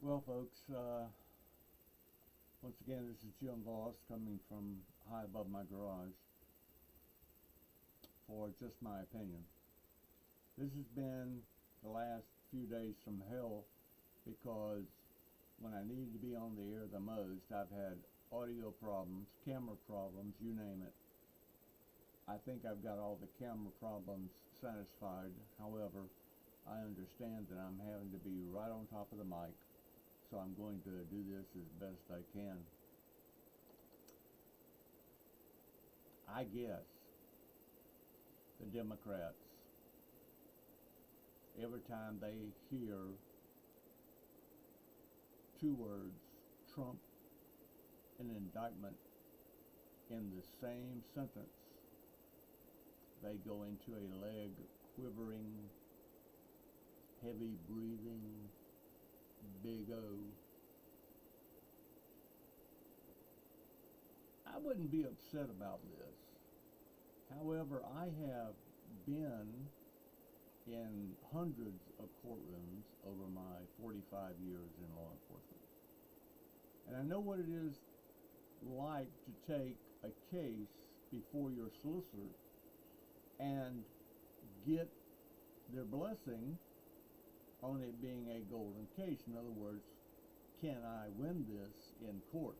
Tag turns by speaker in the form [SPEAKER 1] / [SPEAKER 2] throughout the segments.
[SPEAKER 1] Well, folks, once again, this is Jim Voss coming from high above my garage for just my opinion. This has been the last few days from hell because when I needed to be on the air the most, I've had audio problems, camera problems, you name it. I think I've got all the camera problems satisfied. However, I understand that I'm having to be right on top of the mic, so I'm going to do this as best I can. I guess the Democrats, every time they hear two words, Trump and indictment, in the same sentence, they go into a leg quivering, heavy breathing, big O. I wouldn't be upset about this. However, I have been in hundreds of courtrooms over my 45 years in law enforcement. And I know what it is like to take a case before your solicitor and get their blessing on it being a golden case. In other words, can I win this in court?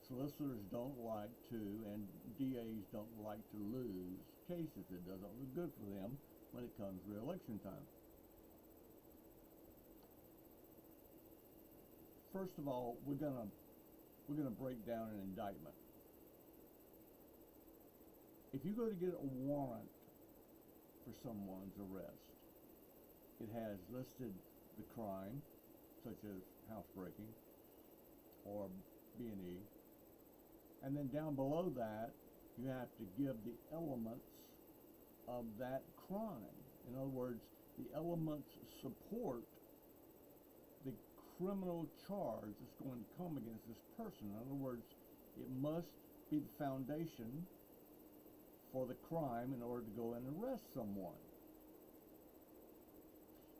[SPEAKER 1] Solicitors don't like to, and DAs don't like to lose cases. It doesn't look good for them when it comes re-election time. First of all, we're gonna break down an indictment. If you go to get a warrant for someone's arrest, it has listed the crime, such as housebreaking or B&E, and then down below that, you have to give the elements of that crime. In other words, the elements support the criminal charge that's going to come against this person. In other words, it must be the foundation for the crime in order to go and arrest someone.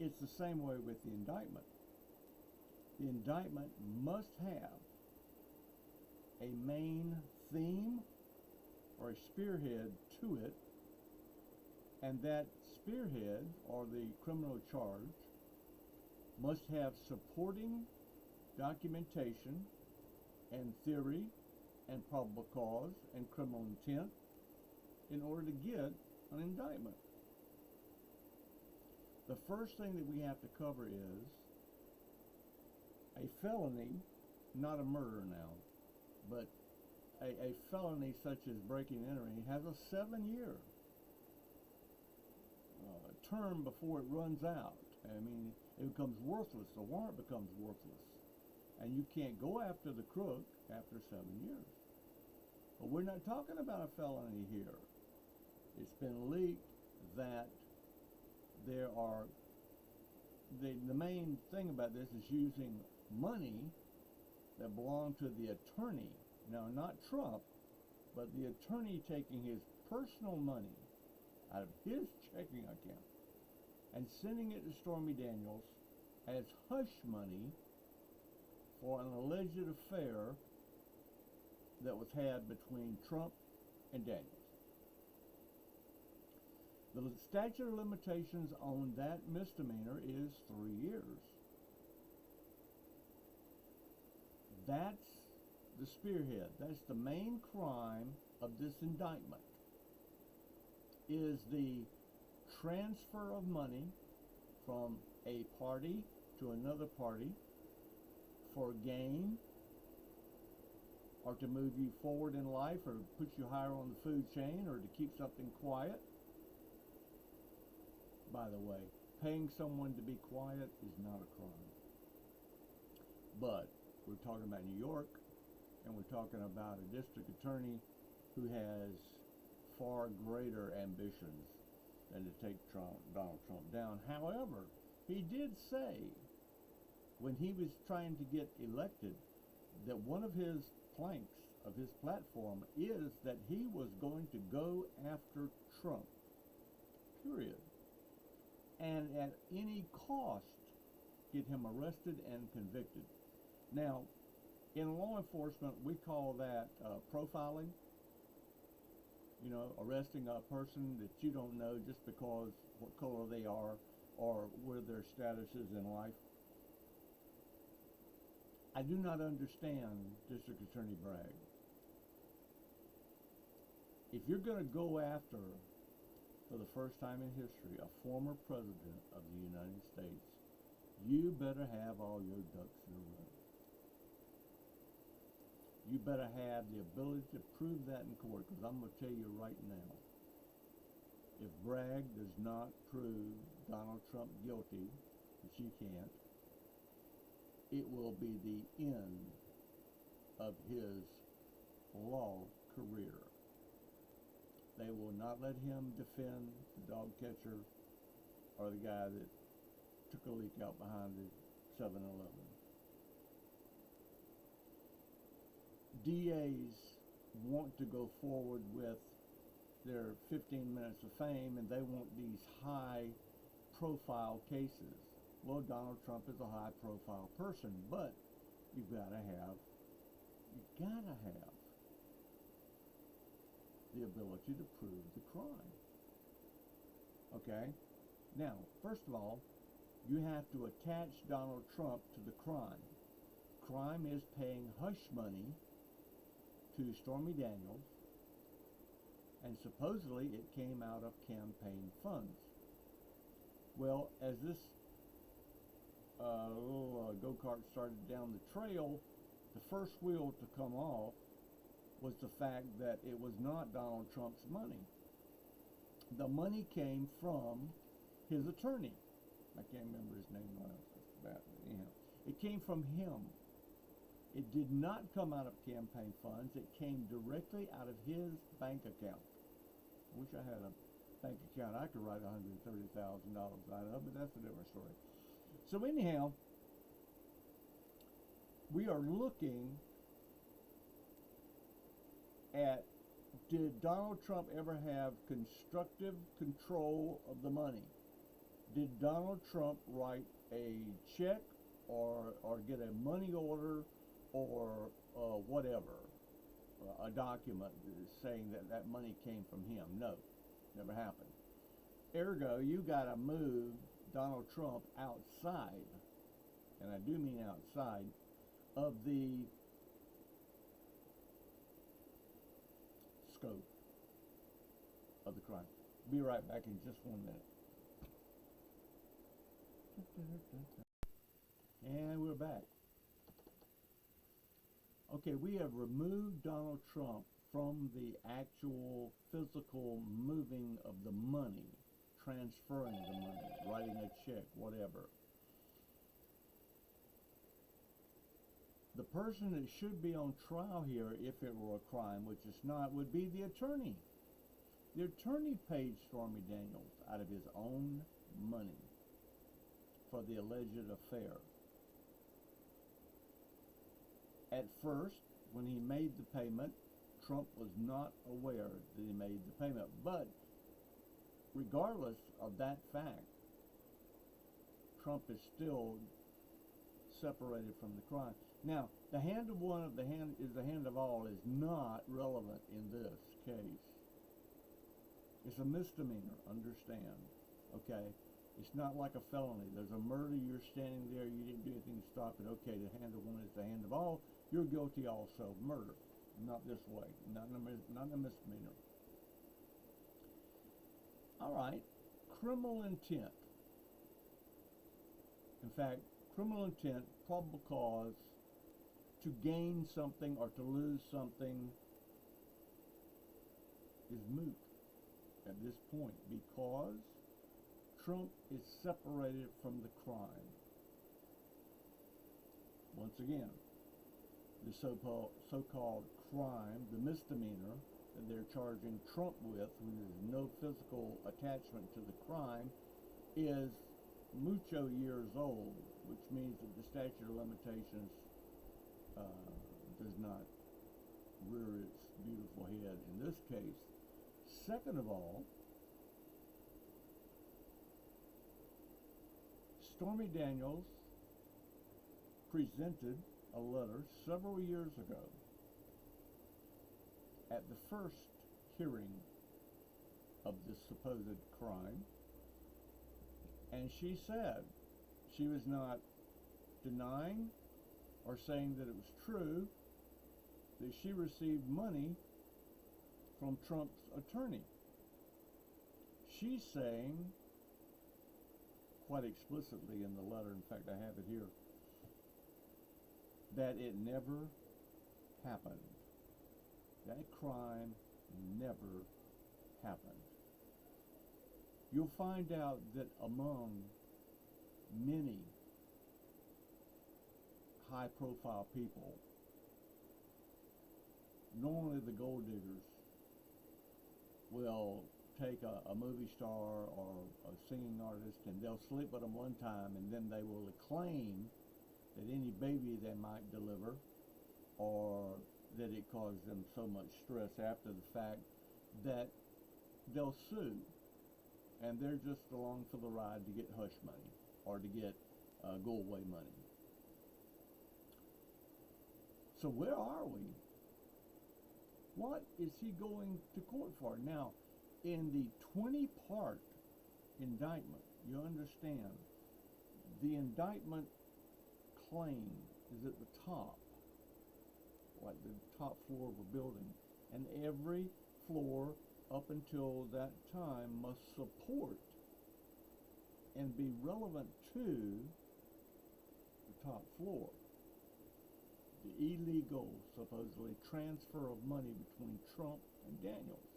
[SPEAKER 1] It's the same way with the indictment. The indictment must have a main theme or a spearhead to it, and that spearhead or the criminal charge must have supporting documentation and theory and probable cause and criminal intent in order to get an indictment. The first thing that we have to cover is a felony, not a murder now, but a felony such as breaking and entering has a 7-year term before it runs out. I mean, it becomes worthless. The warrant becomes worthless. And you can't go after the crook after 7 years. But we're not talking about a felony here. It's been leaked that there are, the main thing about this is using money that belonged to the attorney. Now, not Trump, but the attorney taking his personal money out of his checking account and sending it to Stormy Daniels as hush money for an alleged affair that was had between Trump and Daniels. The statute of limitations on that misdemeanor is 3 years. That's the spearhead. That's the main crime of this indictment, is the transfer of money from a party to another party for gain or to move you forward in life or put you higher on the food chain or to keep something quiet. By the way, paying someone to be quiet is not a crime. But we're talking about New York, and we're talking about a district attorney who has far greater ambitions than to take Donald Trump down. However, he did say when he was trying to get elected that one of his planks of his platform is that he was going to go after Trump, period, and at any cost get him arrested and convicted. Now, in law enforcement, we call that profiling. You know, arresting a person that you don't know just because what color they are or where their status is in life. I do not understand District Attorney Bragg. If you're going to go after, for the first time in history, a former president of the United States, you better have all your ducks in a row. You better have the ability to prove that in court, because I'm going to tell you right now, if Bragg does not prove Donald Trump guilty, which he can't, it will be the end of his law career. They will not let him defend the dog catcher or the guy that took a leak out behind the 7-Eleven. DAs want to go forward with their 15 minutes of fame, and they want these high profile cases. Well, Donald Trump is a high profile person, but you've got to have the ability to prove the crime. Okay? Now, first of all, you have to attach Donald Trump to the crime. Crime is paying hush money to Stormy Daniels, and supposedly it came out of campaign funds. Well, as this little go-kart started down the trail, the first wheel to come off was the fact that it was not Donald Trump's money. The money came from his attorney. I can't remember his name right off the bat, but anyhow, it came from him. It did not come out of campaign funds. It came directly out of his bank account. I wish I had a bank account I could write $130,000 out of, but that's a different story. So anyhow, we are looking at, did Donald Trump ever have constructive control of the money? Did Donald Trump write a check or get a money order or whatever, a document saying that that money came from him? No, never happened. Ergo, you got to move Donald Trump outside, and I do mean outside, of the scope of the crime. Be right back in just 1 minute. And we're back. Okay, we have removed Donald Trump from the actual physical moving of the money, transferring the money, writing a check, whatever. The person that should be on trial here, if it were a crime, which it's not, would be the attorney. The attorney paid Stormy Daniels out of his own money for the alleged affair. At first, when he made the payment, Trump was not aware that he made the payment. But regardless of that fact, Trump is still separated from the crime. Now, the hand of one of the hand is the hand of all is not relevant in this case. It's a misdemeanor, understand, okay? It's not like a felony. There's a murder, you're standing there, you didn't do anything to stop it. Okay, the hand of one is the hand of all. You're guilty also. Murder. Not this way. Not in a misdemeanor. All right. Criminal intent. In fact, criminal intent, probable cause to gain something or to lose something is moot at this point because Trump is separated from the crime. Once again, the so-called crime, the misdemeanor that they're charging Trump with, when there's no physical attachment to the crime, is mucho years old, which means that the statute of limitations does not rear its beautiful head in this case. Second of all, Stormy Daniels presented a letter several years ago at the first hearing of this supposed crime, and she said she was not denying or saying that it was true, that she received money from Trump's attorney. She's saying quite explicitly in the letter, in fact I have it here, that it never happened. That crime never happened. You'll find out that among many high-profile people, normally the gold diggers will take a movie star or a singing artist and they'll sleep with them one time, and then they will claim that any baby they might deliver, or that it caused them so much stress after the fact, that they'll sue, and they're just along for the ride to get hush money or to get go-away money. So where are we? What is he going to court for? Now, in the 20-part indictment, you understand, the indictment claim is at the top, like the top floor of a building, and every floor up until that time must support and be relevant to the top floor. The illegal, supposedly, transfer of money between Trump and Daniels.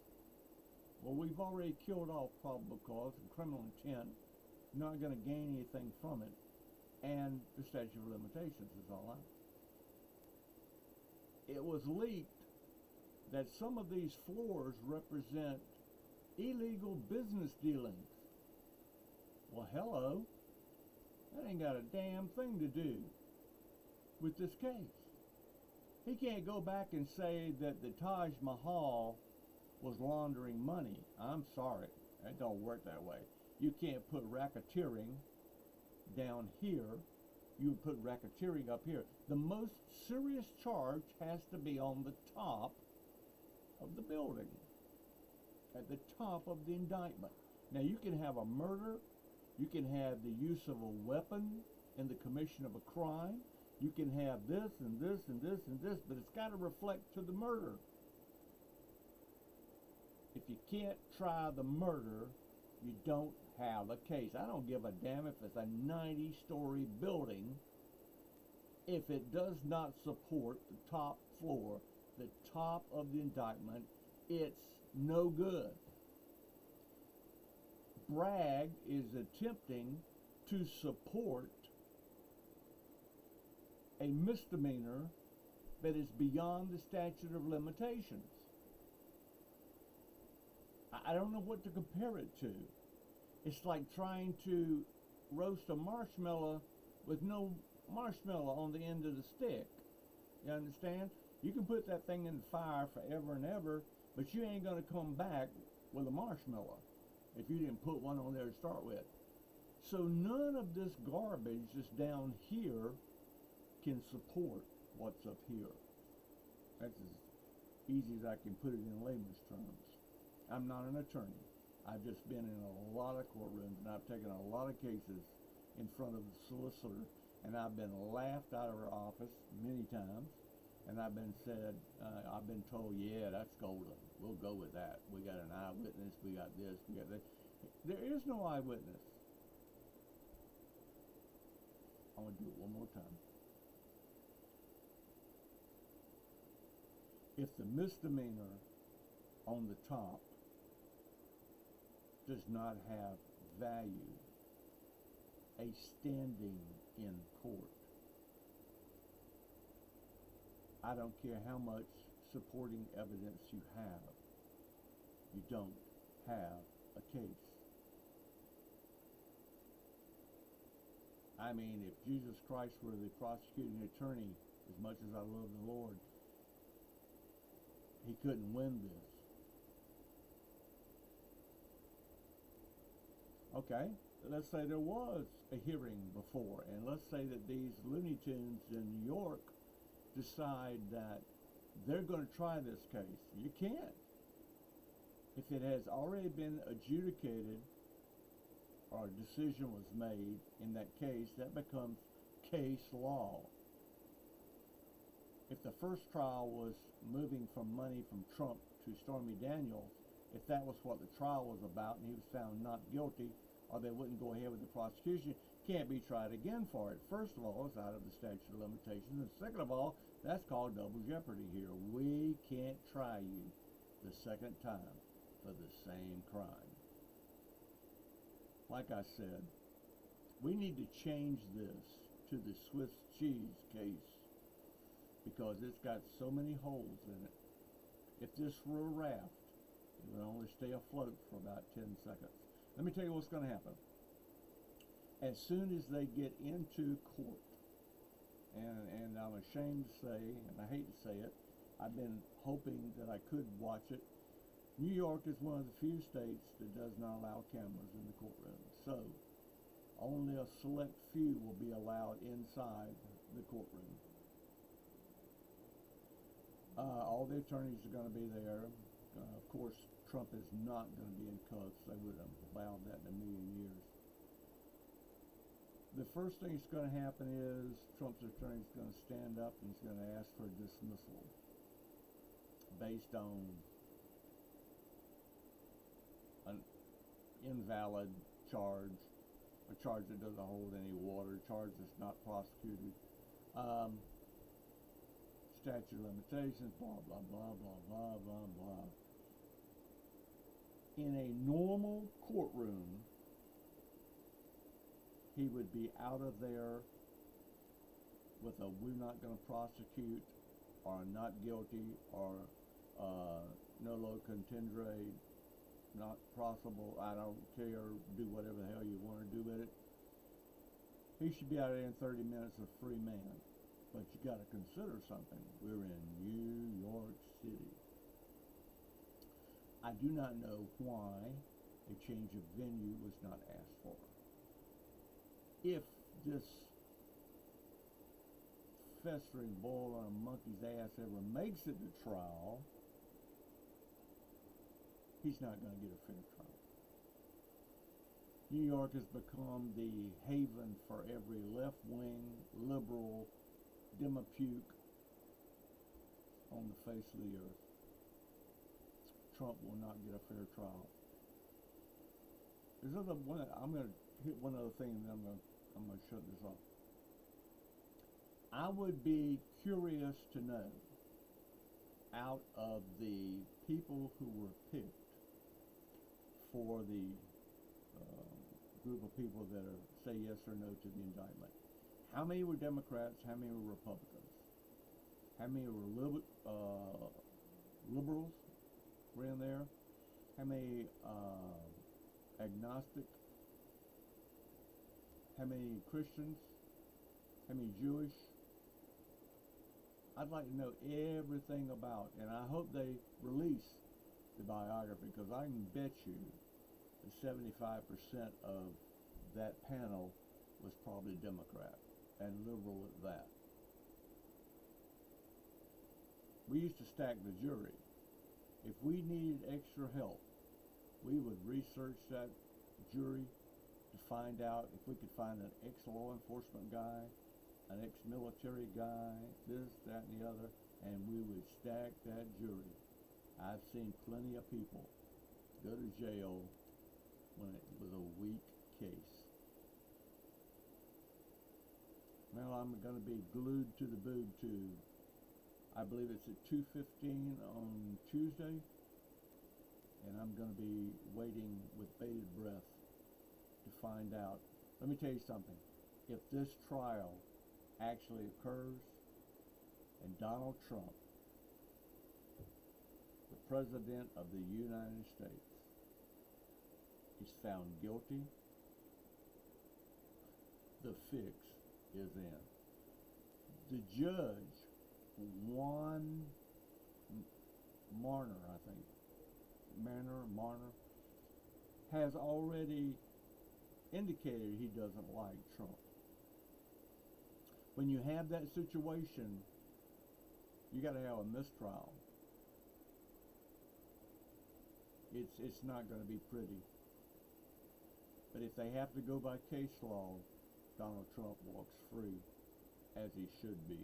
[SPEAKER 1] Well, we've already killed off probable cause and criminal intent, not going to gain anything from it, and the statute of limitations is all out. It was leaked that some of these floors represent illegal business dealings. Well, hello, that ain't got a damn thing to do with this case. He can't go back and say that the Taj Mahal was laundering money. I'm sorry, that don't work that way. You can't put racketeering down here. You put racketeering up here. The most serious charge has to be on the top of the building, at the top of the indictment. Now, you can have a murder, you can have the use of a weapon in the commission of a crime, you can have this and this and this and this, but it's got to reflect to the murder. If you can't try the murder, you don't have a case. I don't give a damn if it's a 90-story building. If it does not support the top floor, the top of the indictment, it's no good. Bragg is attempting to support a misdemeanor that is beyond the statute of limitations. I don't know what to compare it to. It's like trying to roast a marshmallow with no marshmallow on the end of the stick. You understand? You can put that thing in the fire forever and ever, but you ain't going to come back with a marshmallow if you didn't put one on there to start with. So none of this garbage that's down here can support what's up here. That's as easy as I can put it in layman's terms. I'm not an attorney. I've just been in a lot of courtrooms, and I've taken a lot of cases in front of the solicitor, and I've been laughed out of her office many times, and I've been told, yeah, that's golden. We'll go with that. We got an eyewitness. We got this. We got that. There is no eyewitness. I'm going to do it one more time. If the misdemeanor on the top does not have value, a standing in court, I don't care how much supporting evidence you have, you don't have a case. I mean, if Jesus Christ were the prosecuting attorney, as much as I love the Lord, he couldn't win this. Okay, let's say there was a hearing before, and let's say that these Looney Tunes in New York decide that they're going to try this case. You can't. If it has already been adjudicated or a decision was made in that case, that becomes case law. If the first trial was moving from money from Trump to Stormy Daniels, if that was what the trial was about and he was found not guilty, or they wouldn't go ahead with the prosecution, can't be tried again for it. First of all, it's out of the statute of limitations, and second of all, that's called double jeopardy here. We can't try you the second time for the same crime. Like I said, we need to change this to the Swiss cheese case because it's got so many holes in it. If this were a raft, it would only stay afloat for about 10 seconds. Let me tell you what's going to happen. As soon as they get into court, and I'm ashamed to say, and I hate to say it, I've been hoping that I could watch it. New York is one of the few states that does not allow cameras in the courtroom. So, only a select few will be allowed inside the courtroom. All the attorneys are going to be there. Of course, Trump is not going to be in cuffs. They would have allowed that in a million years. The first thing that's going to happen is Trump's attorney is going to stand up and he's going to ask for dismissal based on an invalid charge, a charge that doesn't hold any water, a charge that's not prosecuted, statute of limitations, blah, blah, blah, blah, blah, blah, blah. In a normal courtroom, he would be out of there with a we're not going to prosecute, or not guilty, or nolo contendere, not possible, I don't care, do whatever the hell you want to do with it. He should be out of there in 30 minutes a free man. But you got to consider something. We're in New York City. I do not know why a change of venue was not asked for. If this festering boil on a monkey's ass ever makes it to trial, he's not going to get a fair trial. New York has become the haven for every left-wing, liberal, Demapuke on the face of the earth. Trump will not get a fair trial. There's other one. I'm going to hit one other thing, and then I'm going to shut this off. I would be curious to know, out of the people who were picked for the group of people that are say yes or no to the indictment, how many were Democrats? How many were Republicans? How many were liberals were in there? How many agnostic? How many Christians? How many Jewish? I'd like to know everything about, and I hope they release the biography, because I can bet you that 75% of that panel was probably Democrat, and liberal at that. We used to stack the jury. If we needed extra help, we would research that jury to find out if we could find an ex-law enforcement guy, an ex-military guy, this, that, and the other, and we would stack that jury. I've seen plenty of people go to jail when it was a weak case. Well, I'm going to be glued to the boob tube. I believe it's at 2:15 on Tuesday, and I'm going to be waiting with bated breath to find out. Let me tell you something. If this trial actually occurs and Donald Trump, the President of the United States, is found guilty, the fix is in. The judge, Juan Marner, I think, Marner, has already indicated he doesn't like Trump. When you have that situation, you got to have a mistrial. It's not going to be pretty. But if they have to go by case law, Donald Trump walks free, as he should be.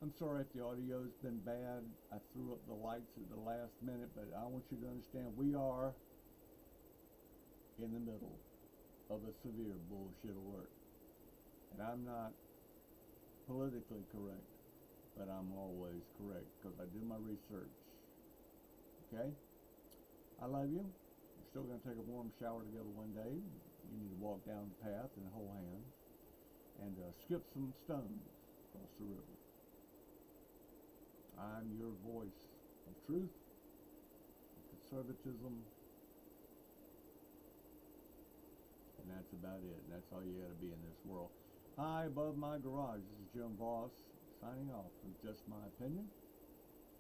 [SPEAKER 1] I'm sorry if the audio's been bad. I threw up the lights at the last minute, but I want you to understand we are in the middle of a severe bullshit alert. And I'm not politically correct, but I'm always correct because I do my research. Okay? I love you. We're still going to take a warm shower together one day. You need to walk down the path and hold hands and skip some stones across the river. I'm your voice of truth, conservatism, and that's about it. That's all you got to be in this world. Hi, above my garage. This is Jim Voss signing off with just my opinion.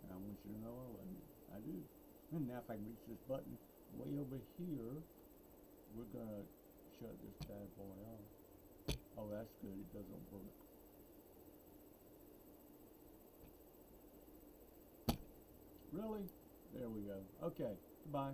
[SPEAKER 1] And I want you to know I love you. I do. And now if I can reach this button way over here, we're going to shut this bad boy off. Oh, that's good. It doesn't work. Really? There we go. Okay. Goodbye.